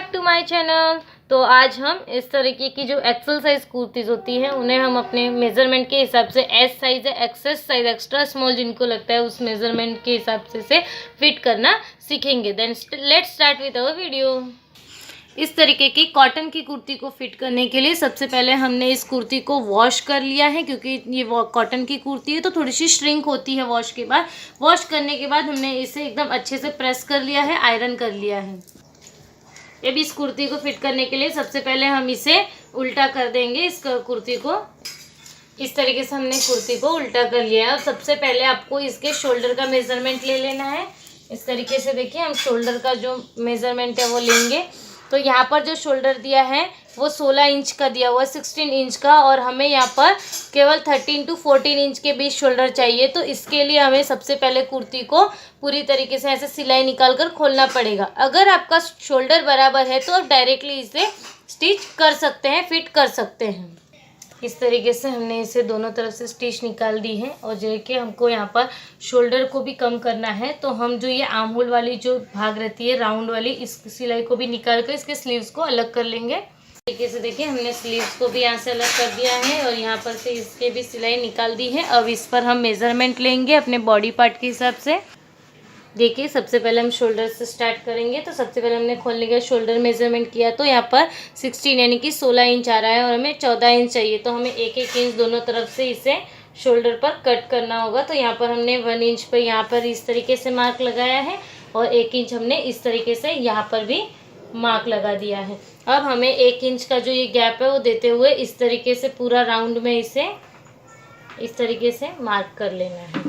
Back to my channel. तो आज हम इस तरीके की जो एक्सेल साइज कुर्तीज़ होती है उन्हें हम अपने मेज़रमेंट के हिसाब से एस साइज है, एक्सेस साइज, एक्स्ट्रा स्मॉल जिनको लगता है उस मेज़रमेंट के हिसाब से फिट करना सीखेंगे। Then let's start with our video. इस तरीके की कॉटन की कुर्ती को फिट करने के लिए सबसे पहले हमने इस कुर्ती को वॉश कर लिया है, क्योंकि ये कॉटन की कुर्ती है तो थोड़ी सी श्रिंक होती है वॉश के बाद। वॉश करने के बाद हमने इसे एकदम अच्छे से प्रेस कर लिया है, आयरन कर लिया है। अब इस कुर्ती को फिट करने के लिए सबसे पहले हम इसे उल्टा कर देंगे। इस कुर्ती को इस तरीके से हमने कुर्ती को उल्टा कर लिया है। अब सबसे पहले आपको इसके शोल्डर का मेज़रमेंट ले लेना है। इस तरीके से देखिए, हम शोल्डर का जो मेज़रमेंट है वो लेंगे। तो यहाँ पर जो शोल्डर दिया है वो 16 इंच का दिया हुआ है, 16 इंच का, और हमें यहाँ पर केवल 13 to 14 इंच के बीच शोल्डर चाहिए। तो इसके लिए हमें सबसे पहले कुर्ती को पूरी तरीके से ऐसे सिलाई निकाल कर खोलना पड़ेगा। अगर आपका शोल्डर बराबर है तो आप डायरेक्टली इसे स्टिच कर सकते हैं, फिट कर सकते हैं। इस तरीके से हमने इसे दोनों तरफ से स्टिच निकाल दी है। और देखिए, हमको यहाँ पर शोल्डर को भी कम करना है, तो हम जो ये आर्म होल वाली जो भाग रहती है राउंड वाली, इस सिलाई को भी निकाल कर इसके स्लीव्स को अलग कर लेंगे। इस तरीके से देखिए, हमने स्लीव्स को भी यहाँ से अलग कर दिया है और यहाँ पर से इसके भी सिलाई निकाल दी है। अब इस पर हम मेज़रमेंट लेंगे अपने बॉडी पार्ट के हिसाब से। देखिए, सबसे पहले हम शोल्डर से स्टार्ट करेंगे। तो सबसे पहले हमने खोलने का शोल्डर मेज़रमेंट किया तो यहाँ पर 16 यानी कि 16 इंच आ रहा है और हमें 14 इंच चाहिए। तो हमें एक एक इंच दोनों तरफ से इसे शोल्डर पर कट करना होगा। तो यहाँ पर हमने 1 इंच पर यहाँ पर इस तरीके से मार्क लगाया है और 1 इंच हमने इस तरीके से यहाँ पर भी मार्क लगा दिया है। अब हमें 1 इंच का जो ये गैप है वो देते हुए इस तरीके से पूरा राउंड में इसे इस तरीके से मार्क कर लेना है।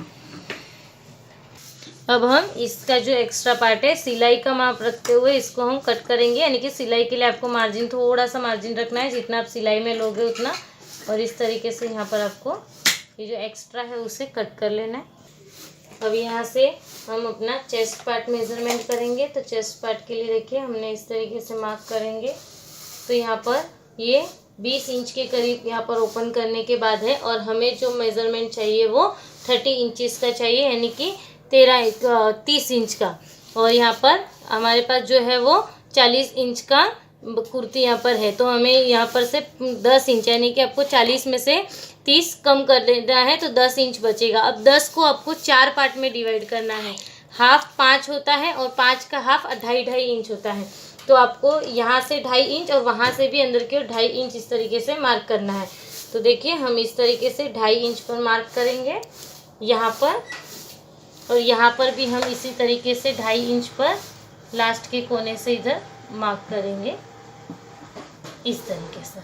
अब हम इसका जो एक्स्ट्रा पार्ट है सिलाई का माप रखते हुए इसको हम कट करेंगे, यानी कि सिलाई के लिए आपको मार्जिन, थोड़ा सा मार्जिन रखना है, जितना आप सिलाई में लोगे उतना। और इस तरीके से यहाँ पर आपको ये जो एक्स्ट्रा है उसे कट कर लेना है। अब यहाँ से हम अपना चेस्ट पार्ट मेज़रमेंट करेंगे। तो चेस्ट पार्ट के लिए देखिए, हमने इस तरीके से मार्क करेंगे। तो यहाँ पर ये 20 इंच के करीब यहाँ पर ओपन करने के बाद है, और हमें जो मेज़रमेंट चाहिए वो 30 इंचज़ का चाहिए, यानी कि 30 इंच का। और यहाँ पर हमारे पास जो है वो 40 इंच का कुर्ती यहाँ पर है। तो हमें यहाँ पर से 10 इंच, यानी कि आपको 40 में से 30 कम कर लेना है, तो 10 इंच बचेगा। अब 10 को आपको 4 पार्ट में डिवाइड करना है। हाफ 5 होता है और 5 का हाफ 2.5 इंच होता है। तो आपको यहाँ से 2.5 इंच और वहाँ से भी अंदर की ओर 2.5 इंच इस तरीके से मार्क करना है। तो देखिए, हम इस तरीके से 2.5 इंच पर मार्क करेंगे यहाँ पर, और यहाँ पर भी हम इसी तरीके से 2.5 इंच पर लास्ट के कोने से इधर मार्क करेंगे इस तरीके से।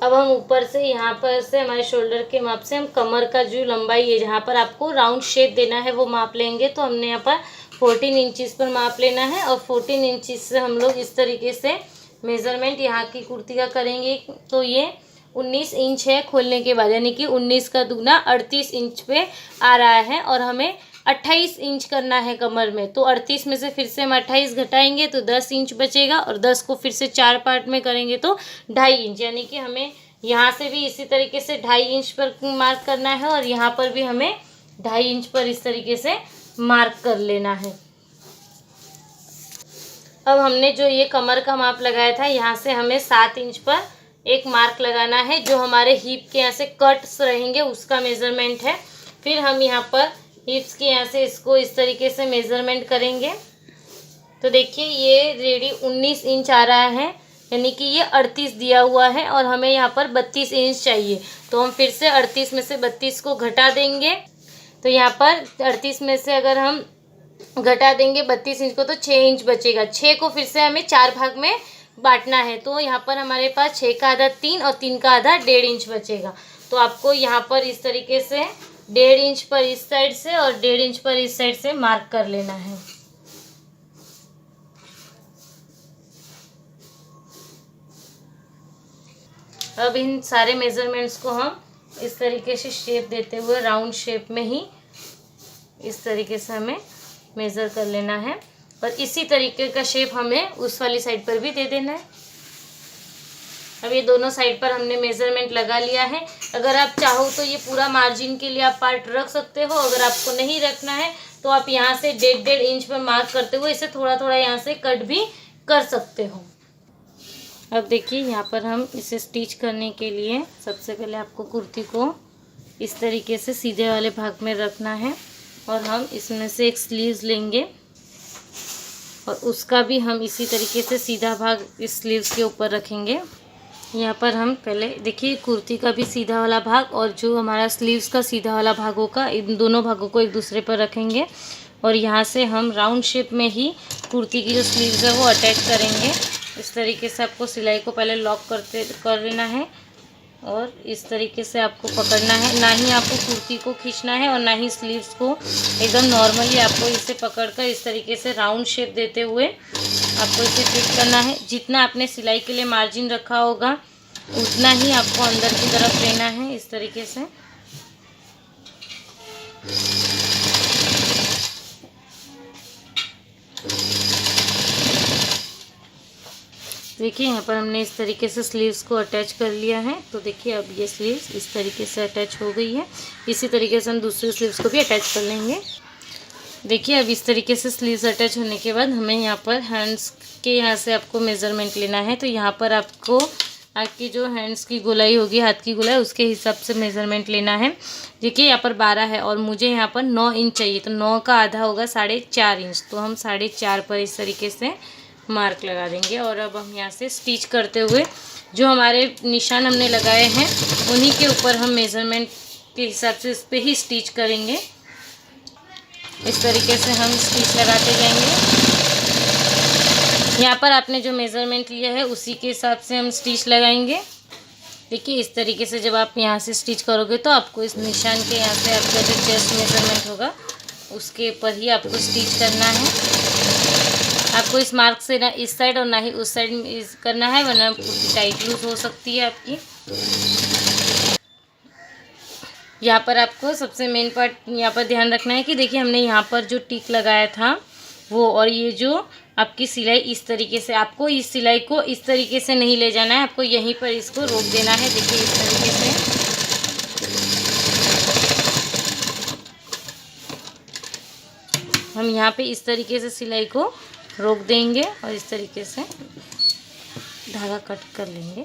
अब हम ऊपर से यहाँ पर से हमारे शोल्डर के माप से हम कमर का जो लंबाई है, जहाँ पर आपको राउंड शेप देना है, वो माप लेंगे। तो हमने यहाँ पर 14 इंचज़ पर माप लेना है और 14 इंचज़ से हम लोग इस तरीके से मेज़रमेंट यहाँ की कुर्ती का करेंगे। तो ये 19 इंच है खोलने के बाद, यानी कि 19 का दूना 38 इंच पे आ रहा है, और हमें 28 इंच करना है कमर में। तो 38 में से फिर से हम 28 घटाएंगे तो 10 इंच बचेगा, और 10 को फिर से 4 पार्ट में करेंगे तो 2.5 इंच, यानी कि हमें यहाँ से भी इसी तरीके से 2.5 इंच पर मार्क करना है, और यहाँ पर भी हमें 2.5 इंच पर इस तरीके से मार्क कर लेना है। अब हमने जो ये कमर का माप लगाया था, यहाँ से हमें 7 इंच पर एक मार्क लगाना है, जो हमारे हिप के यहाँ से कट्स रहेंगे उसका मेज़रमेंट है। फिर हम यहाँ पर हिप्स के यहाँ से इसको इस तरीके से मेज़रमेंट करेंगे। तो देखिए, ये रेडी 19 इंच आ रहा है, यानी कि ये 38 दिया हुआ है, और हमें यहाँ पर 32 इंच चाहिए। तो हम फिर से 38 में से 32 को घटा देंगे। तो यहाँ पर 38 में से अगर हम घटा देंगे 32 इंच को तो 6 इंच बचेगा। 6 को फिर से हमें 4 भाग में बांटना है। तो यहाँ पर हमारे पास 6 का आधा 3 और 3 का आधा 1.5 इंच बचेगा। तो आपको यहाँ पर इस तरीके से 1.5 इंच पर इस साइड से और 1.5 इंच पर इस साइड से मार्क कर लेना है। अब इन सारे मेज़रमेंट्स को हम इस तरीके से शेप देते हुए राउंड शेप में ही इस तरीके से हमें मेज़र कर लेना है, और इसी तरीके का शेप हमें उस वाली साइड पर भी दे देना है। अब ये दोनों साइड पर हमने मेज़रमेंट लगा लिया है। अगर आप चाहो तो ये पूरा मार्जिन के लिए आप पार्ट रख सकते हो। अगर आपको नहीं रखना है तो आप यहाँ से 1.5 इंच पर मार्क करते हुए इसे थोड़ा थोड़ा यहाँ से कट भी कर सकते हो। अब देखिए यहाँ पर हम इसे स्टिच करने के लिए सबसे पहले आपको कुर्ती को इस तरीके से सीधे वाले भाग में रखना है और हम इसमें से एक स्लीव्स लेंगे और उसका भी हम इसी तरीके से सीधा भाग इस स्लीव्स के ऊपर रखेंगे। यहाँ पर हम पहले देखिए कुर्ती का भी सीधा वाला भाग और जो हमारा स्लीव्स का सीधा वाला भाग होगा, इन दोनों भागों को एक दूसरे पर रखेंगे और यहाँ से हम राउंड शेप में ही कुर्ती की जो स्लीव्स है वो अटैच करेंगे। इस तरीके से आपको सिलाई को पहले लॉक कर लेना है और इस तरीके से आपको पकड़ना है, ना ही आपको कुर्ती को खींचना है और ना ही स्लीव्स को। एकदम नॉर्मली आपको इसे पकड़कर इस तरीके से राउंड शेप देते हुए आपको इसे फिट करना है। जितना आपने सिलाई के लिए मार्जिन रखा होगा उतना ही आपको अंदर की तरफ लेना है इस तरीके से। देखिए यहाँ पर हमने इस तरीके से स्लीव्स को अटैच कर लिया है। तो देखिए अब ये स्लीव्स इस तरीके से अटैच हो गई है। इसी तरीके से हम दूसरी स्लीव्स को भी अटैच कर लेंगे। देखिए अब इस तरीके से स्लीव्स अटैच होने के बाद हमें यहाँ पर हैंड्स के यहाँ से आपको मेज़रमेंट लेना है। तो यहाँ पर आपको आपकी जो हैंड्स की गोलाई होगी, हाथ की गोलाई, उसके हिसाब से मेज़रमेंट लेना है। देखिए यहाँ पर 12 है और मुझे यहाँ पर 9 इंच चाहिए, तो 9 का आधा होगा 4.5 इंच। तो हम 4.5 पर इस तरीके से मार्क लगा देंगे और अब हम यहाँ से स्टिच करते हुए जो हमारे निशान हमने लगाए हैं उन्हीं के ऊपर हम मेज़रमेंट के हिसाब से इस पर ही स्टिच करेंगे। इस तरीके से हम स्टिच लगाते जाएंगे। यहाँ पर आपने जो मेज़रमेंट लिया है उसी के हिसाब से हम स्टिच लगाएंगे। देखिए इस तरीके से जब आप यहाँ से स्टिच करोगे तो आपको इस निशान के यहाँ से आपका जो चेस्ट मेज़रमेंट होगा उसके ऊपर ही आपको स्टिच करना है। आपको इस मार्क से ना इस साइड और ना ही उस साइड करना है, वरना कुर्ती टाइट लूज हो सकती है आपकी। यहाँ पर आपको सबसे मेन पार्ट यहाँ पर ध्यान रखना है कि देखिए हमने यहाँ पर जो टिक लगाया था वो, और ये जो आपकी सिलाई इस तरीके से, आपको इस सिलाई को इस तरीके से नहीं ले जाना है, आपको यहीं पर इसको रोक देना है। देखिए इस तरीके से हम यहाँ पे इस तरीके से सिलाई को रोक देंगे और इस तरीके से धागा कट कर लेंगे।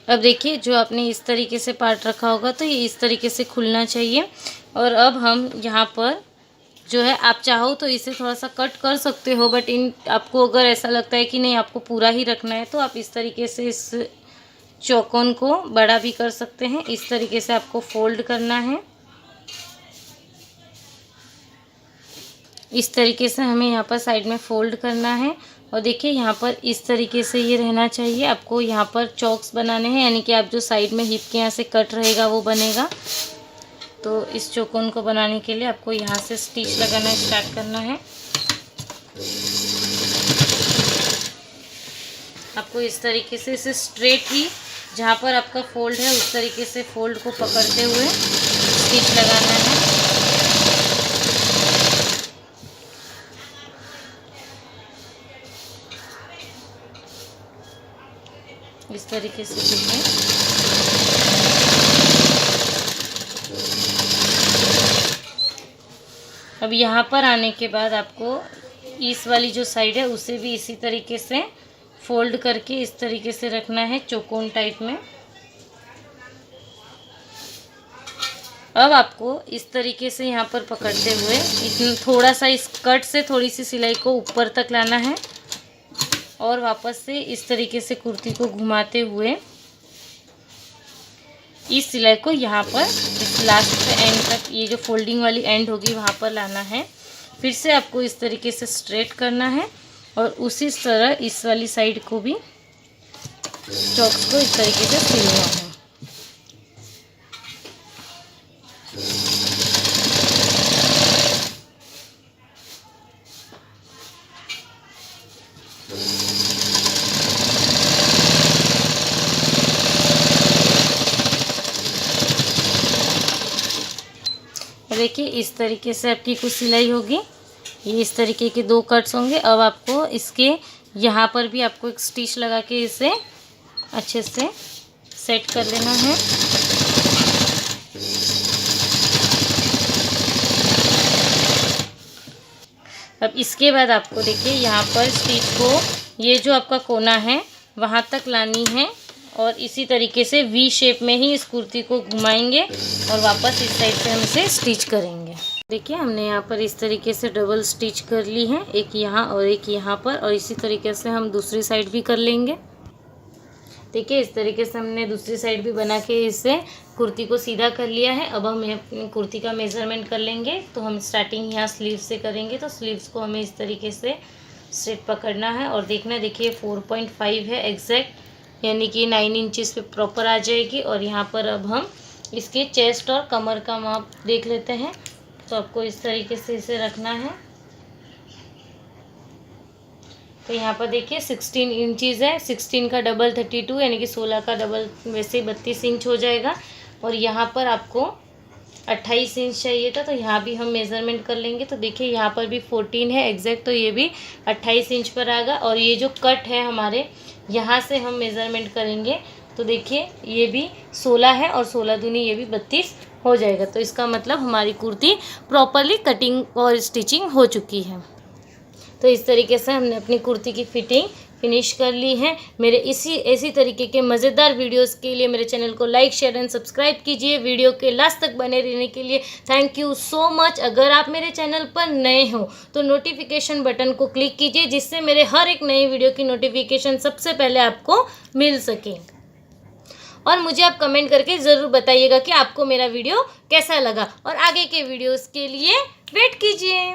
अब देखिए जो आपने इस तरीके से पार्ट रखा होगा तो ये इस तरीके से खुलना चाहिए। और अब हम यहाँ पर जो है, आप चाहो तो इसे थोड़ा सा कट कर सकते हो, बट आपको अगर ऐसा लगता है कि नहीं आपको पूरा ही रखना है तो आप इस तरीके से इस चौकोन को बड़ा भी कर सकते हैं। इस तरीके से आपको फोल्ड करना है। इस तरीके से हमें यहाँ पर साइड में फोल्ड करना है और देखिए यहाँ पर इस तरीके से ये रहना चाहिए। आपको यहाँ पर चॉक्स बनाने हैं, यानी कि आप जो साइड में हिप के यहाँ से कट रहेगा वो बनेगा। तो इस चौकोन को बनाने के लिए आपको यहाँ से स्टिच लगाना स्टार्ट करना है। आपको इस तरीके से इसे स्ट्रेट ही जहाँ पर आपका फोल्ड है उस तरीके से फोल्ड को पकड़ते हुए स्टिच लगाना है। इस तरीके से देखिए। अब यहाँ पर आने के बाद आपको इस वाली जो साइड है उसे भी इसी तरीके से फोल्ड करके इस तरीके से रखना है चौकोन टाइप में। अब आपको इस तरीके से यहाँ पर पकड़ते हुए थोड़ा सा इस कट से थोड़ी सी सिलाई को ऊपर तक लाना है और वापस से इस तरीके से कुर्ती को घुमाते हुए इस सिलाई को यहाँ पर इस लास्ट एंड तक, ये जो फोल्डिंग वाली एंड होगी वहाँ पर लाना है। फिर से आपको इस तरीके से स्ट्रेट करना है और उसी तरह इस वाली साइड को भी चॉक्स को इस तरीके से सिलना है। देखिए इस तरीके से आपकी कुछ सिलाई होगी। ये इस तरीके के 2 कट्स होंगे। अब आपको इसके यहाँ पर भी आपको एक स्टिच लगा के इसे अच्छे से सेट कर लेना है। अब इसके बाद आपको देखिए यहाँ पर स्टिच को ये जो आपका कोना है वहाँ तक लानी है और इसी तरीके से वी शेप में ही इस कुर्ती को घुमाएंगे और वापस इस साइड से हम इसे स्टिच करेंगे। देखिए हमने यहाँ पर इस तरीके से डबल स्टिच कर ली है, एक यहाँ और एक यहाँ पर, और इसी तरीके से हम दूसरी साइड भी कर लेंगे। देखिए इस तरीके से हमने दूसरी साइड भी बना के इससे कुर्ती को सीधा कर लिया है। अब हम अपनी कुर्ती का मेज़रमेंट कर लेंगे। तो हम स्टार्टिंग यहाँ स्लीव से करेंगे, तो स्लीव्स को हमें इस तरीके से स्ट्रेट पकड़ना है और देखना, देखिए 4.5 है एग्जैक्ट, यानी कि 9 इंचेस पे प्रॉपर आ जाएगी। और यहाँ पर अब हम इसके चेस्ट और कमर का माप देख लेते हैं। तो आपको इस तरीके से इसे रखना है। तो यहाँ पर देखिए 16 इंचेस है, 16 का डबल 32, यानी कि 16 का डबल वैसे 32 इंच हो जाएगा। और यहाँ पर आपको 28 इंच चाहिए था, तो यहाँ भी हम मेज़रमेंट कर लेंगे। तो देखिए यहाँ पर भी 14 है एग्जैक्ट, तो ये भी 28 इंच पर आएगा। और ये जो कट है हमारे यहाँ से हम मेज़रमेंट करेंगे, तो देखिए ये भी 16 है और 16 दूनी ये भी 32 हो जाएगा। तो इसका मतलब हमारी कुर्ती प्रॉपरली कटिंग और स्टिचिंग हो चुकी है। तो इस तरीके से हमने अपनी कुर्ती की फिटिंग फिनिश कर ली है। मेरे इसी तरीके के मज़ेदार वीडियोस के लिए मेरे चैनल को लाइक शेयर एंड सब्सक्राइब कीजिए। वीडियो के लास्ट तक बने रहने के लिए थैंक यू सो मच। अगर आप मेरे चैनल पर नए हो तो नोटिफिकेशन बटन को क्लिक कीजिए, जिससे मेरे हर एक नई वीडियो की नोटिफिकेशन सबसे पहले आपको मिल सके। और मुझे आप कमेंट करके ज़रूर बताइएगा कि आपको मेरा वीडियो कैसा लगा, और आगे के वीडियोज़ के लिए वेट कीजिए।